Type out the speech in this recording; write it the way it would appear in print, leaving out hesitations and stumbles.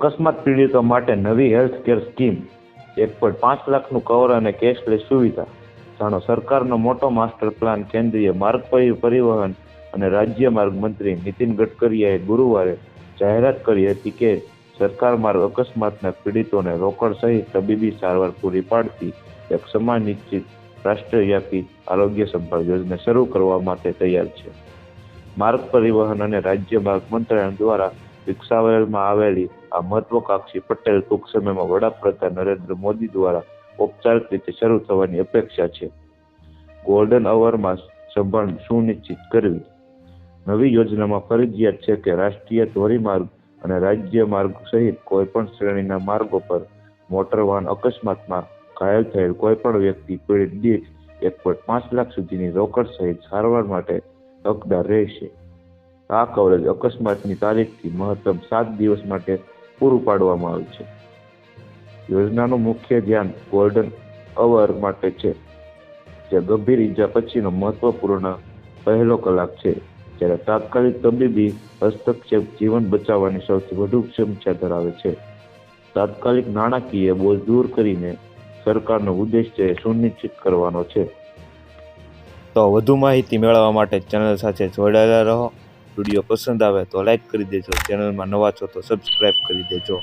અકસ્માત પીડિતો માટે નવી હેલ્થ કેર સ્કીમ, 1.5 લાખનું કવર અને કેશલેસ સુવિધા. જાણો સરકારનો મોટો માસ્ટર પ્લાન. કેન્દ્રીય માર્ગ પરિવહન અને રાજ્ય માર્ગ મંત્રી નીતિન ગડકરીએ ગુરુવારે જાહેરાત કરી હતી કે સરકાર માર્ગ અકસ્માતના પીડિતોને રોકડ સહિત તબીબી સારવાર પૂરી પાડતી એક સમાન નિશ્ચિત રાષ્ટ્રવ્યાપી આરોગ્ય સંભાળ યોજના શરૂ કરવા માટે તૈયાર છે. માર્ગ પરિવહન અને રાજ્ય માર્ગ મંત્રાલય દ્વારા વિકસાવવામાં આવેલી આ મહત્વાકાંક્ષી પટેલ ટૂંક સમયમાં વડાપ્રધાન નરેન્દ્ર મોદી દ્વારા ઔપચારિક રીતે શરૂ થવાની અપેક્ષા છે. ગોલ્ડન અવરમાં સંભાળ સુનિશ્ચિત કરવી. નવી યોજનામાં ફરજિયાત છે કે રાષ્ટ્રીય ધોરીમાર્ગ અને રાજ્ય માર્ગ સહિત કોઈપણ શ્રેણીના માર્ગો પર મોટર વાહન અકસ્માતમાં ઘાયલ થયેલ કોઈપણ વ્યક્તિ પીડિત દીઠ 1.5 લાખ સુધીની રોકડ સહિત સારવાર માટે હકદાર રહેશે. આ કવરેજ અકસ્માતની તારીખથી મહત્તમ 7 દિવસ માટે પૂરું પાડવામાં આવે છે. યોજનાનું મુખ્ય ધ્યાન ગોલ્ડન અવર માટે છે, જે ગંભીર ઈજા પછીનો મહત્વપૂર્ણ પહેલો કલાક છે, જ્યારે તાત્કાલિક તબીબી હસ્તક્ષેપ જીવન બચાવવાની સૌથી વધુ ક્ષમતા ધરાવે છે. તાત્કાલિક નાણાકીય બોજ દૂર કરીને સરકારનો ઉદ્દેશ્ય સુનિશ્ચિત કરવાનો છે. તો વધુ માહિતી મેળવવા માટે ચેનલ સાથે જોડાયેલા રહો. વિડીયો પસંદ આવે તો લાઈક કરી દેજો. ચેનલમાં નવા છો તો સબસ્ક્રાઈબ કરી દેજો.